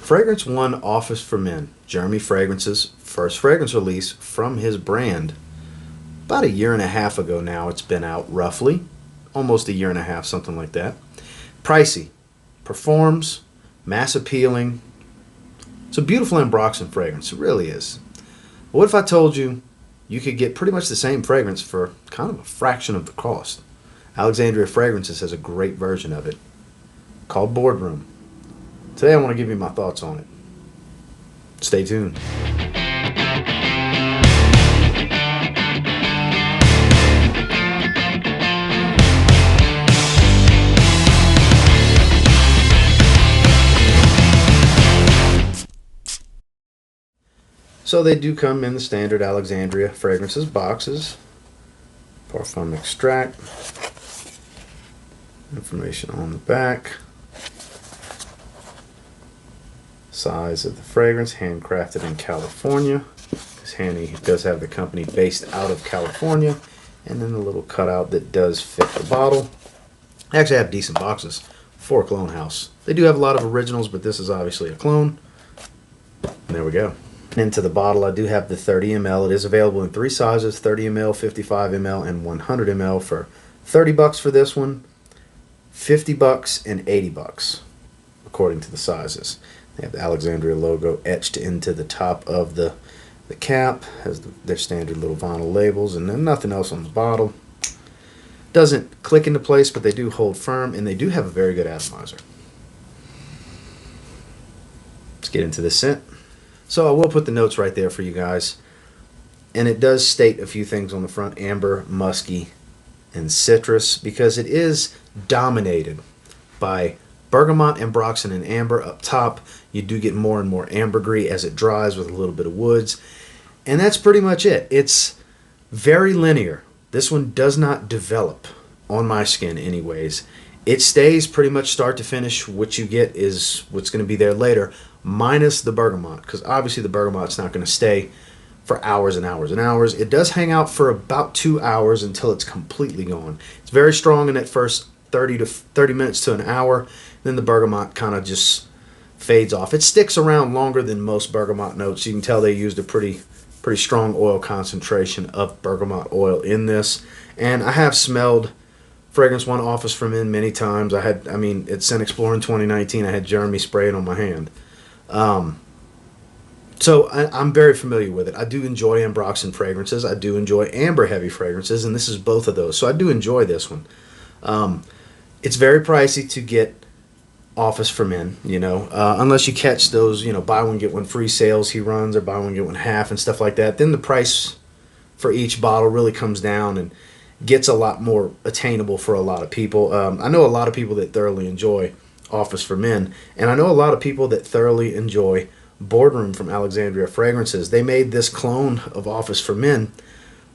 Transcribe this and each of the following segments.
Fragrance One Office for Men, Jeremy Fragrance's first fragrance release from his brand. About a year and a half ago now it's been out, roughly. Almost a year and a half, something like that. Pricey. Performs. Mass appealing. It's a beautiful ambroxan fragrance. It really is. But what if I told you you could get pretty much the same fragrance for kind of a fraction of the cost? Alexandria Fragrances has a great version of it called Boardroom. Today I want to give you my thoughts on it. Stay tuned. So they do come in the standard Alexandria Fragrances boxes. Parfum extract. Information on the back. Size of the fragrance, handcrafted in California. It's handy, it does have the company based out of California. And then the little cutout that does fit the bottle. They actually have decent boxes for a clone house. They do have a lot of originals, but this is obviously a clone. And there we go. Into the bottle I do have the 30 ml. It is available in 3 sizes, 30 ml, 55 ml, and 100 ml for $30 for this one, $50 and $80 according to the sizes. They have the Alexandria logo etched into the top of the cap, has their standard little vinyl labels, and then nothing else on the bottle. Doesn't click into place, but they do hold firm, and they do have a very good atomizer. Let's get into this scent. So I will put the notes right there for you guys. And it does state a few things on the front: amber, musky, and citrus, because it is dominated by bergamot, ambroxan, and amber up top. You do get more and more ambergris as it dries with a little bit of woods. And that's pretty much it. It's very linear. This one does not develop on my skin anyways. It stays pretty much start to finish. What you get is what's going to be there later, minus the bergamot, because obviously the bergamot's not going to stay for hours and hours and hours. It does hang out for about 2 hours until it's completely gone. It's very strong in that first 30 minutes to an hour. Then the bergamot kind of just fades off. It sticks around longer than most bergamot notes. You can tell they used a pretty strong oil concentration of bergamot oil in this. And I have smelled Fragrance One Office for Men many times. I mean, at Scent Explorer in 2019, I had Jeremy spray it on my hand. So I'm very familiar with it. I do enjoy ambroxan fragrances. I do enjoy amber heavy fragrances, and this is both of those. So I do enjoy this one. It's very pricey to get Office for Men, you know, unless you catch those, you know, buy one get one free sales he runs, or buy one get one half and stuff like that. Then the price for each bottle really comes down and gets a lot more attainable for a lot of people. I know a lot of people that thoroughly enjoy Office for Men, and I know a lot of people that thoroughly enjoy Boardroom from Alexandria Fragrances. They made this clone of Office for Men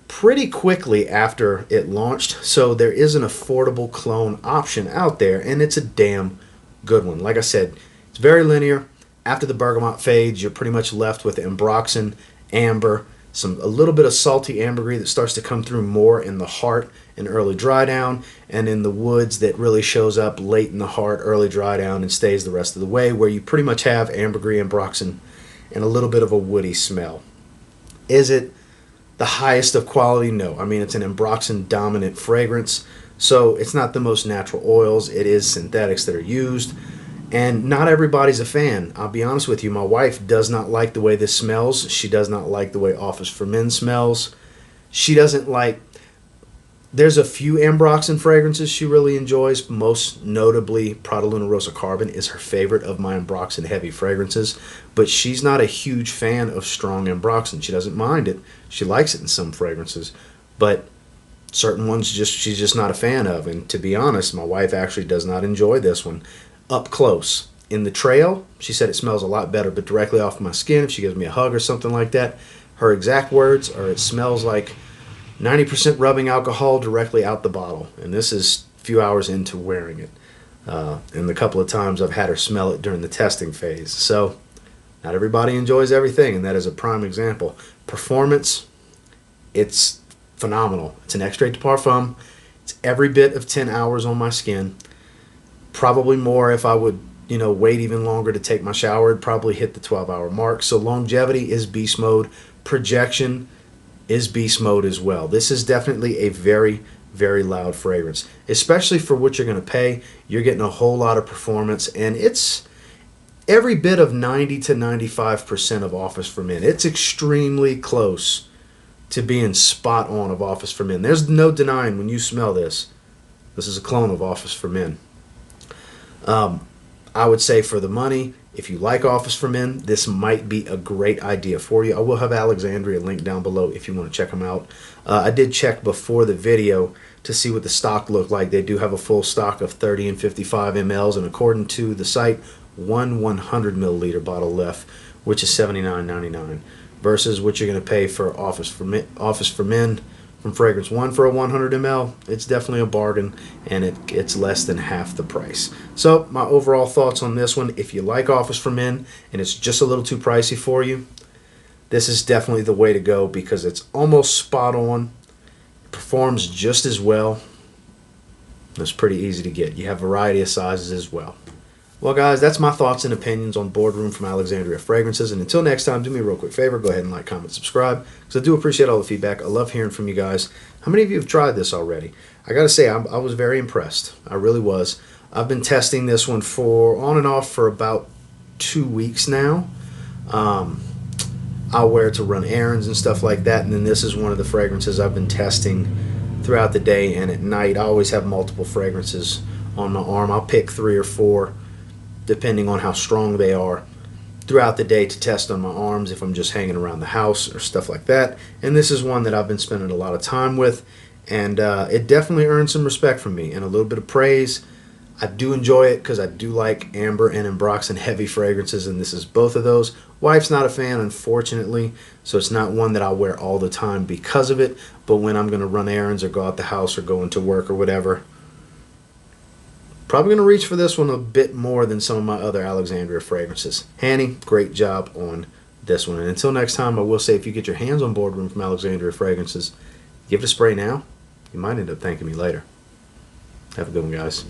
pretty quickly after it launched, so there is an affordable clone option out there, and it's a damn good one. Like I said, it's very linear. After the bergamot fades, you're pretty much left with ambroxan, amber, a little bit of salty ambergris that starts to come through more in the heart in early dry down, and in the woods that really shows up late in the heart, early dry down, and stays the rest of the way, where you pretty much have ambergris, ambroxan, and a little bit of a woody smell. Is it the highest of quality? No. I mean, it's an ambroxan dominant fragrance, so it's not the most natural oils. It is synthetics that are used, and not everybody's a fan. I'll be honest with you, my wife does not like the way this smells. She does not like the way Office for Men smells. She doesn't like... There's a few ambroxan fragrances she really enjoys. Most notably, Prada Luna Rosa Carbon is her favorite of my ambroxan heavy fragrances. But she's not a huge fan of strong ambroxan. She doesn't mind it. She likes it in some fragrances. But certain ones she's just not a fan of. And to be honest, my wife actually does not enjoy this one up close. In the trail, she said it smells a lot better, but directly off my skin, if she gives me a hug or something like that, her exact words are, it smells like 90% rubbing alcohol directly out the bottle. And this is a few hours into wearing it. And the couple of times I've had her smell it during the testing phase. So not everybody enjoys everything, and that is a prime example. Performance, it's phenomenal. It's an extrait de parfum. It's every bit of 10 hours on my skin. Probably more if I would wait even longer to take my shower, it'd probably hit the 12-hour mark. So longevity is beast mode. Projection is beast mode as well. This is definitely a very, very loud fragrance, especially for what you're going to pay. You're getting a whole lot of performance, and it's every bit of 90 to 95% of Office for Men. It's extremely close to being spot on of Office for Men. There's no denying when you smell this. This is a clone of Office for Men. I would say for the money, if you like Office for Men, this might be a great idea for you. I will have Alexandria linked down below if you want to check them out. I did check before the video to see what the stock looked like. They do have a full stock of 30 and 55 mLs, and according to the site, one 100 milliliter bottle left, which is $79.99, versus what you're going to pay for Office for Men from Fragrance One for a 100 ml. It's definitely a bargain, and it's less than half the price. So my overall thoughts on this one: if you like Office for Men and it's just a little too pricey for you, this is definitely the way to go, because it's almost spot on. It performs just as well. It's pretty easy to get. You have a variety of sizes as well. Well, guys, that's my thoughts and opinions on Boardroom from Alexandria Fragrances. And until next time, do me a real quick favor. Go ahead and like, comment, subscribe, because I do appreciate all the feedback. I love hearing from you guys. How many of you have tried this already? I got to say, I was very impressed. I really was. I've been testing this one on and off for about 2 weeks now. I'll wear it to run errands and stuff like that. And then this is one of the fragrances I've been testing throughout the day and at night. I always have multiple fragrances on my arm. I'll pick 3 or 4, depending on how strong they are, throughout the day to test on my arms if I'm just hanging around the house or stuff like that. And this is one that I've been spending a lot of time with, and it definitely earned some respect from me and a little bit of praise. I do enjoy it because I do like amber and ambroxan heavy fragrances, and this is both of those. Wife's not a fan, unfortunately, so it's not one that I wear all the time because of it, but when I'm going to run errands or go out the house or go into work or whatever, probably going to reach for this one a bit more than some of my other Alexandria fragrances. Hanny, great job on this one. And until next time, I will say, if you get your hands on Boardroom from Alexandria Fragrances, give it a spray now. You might end up thanking me later. Have a good one, guys.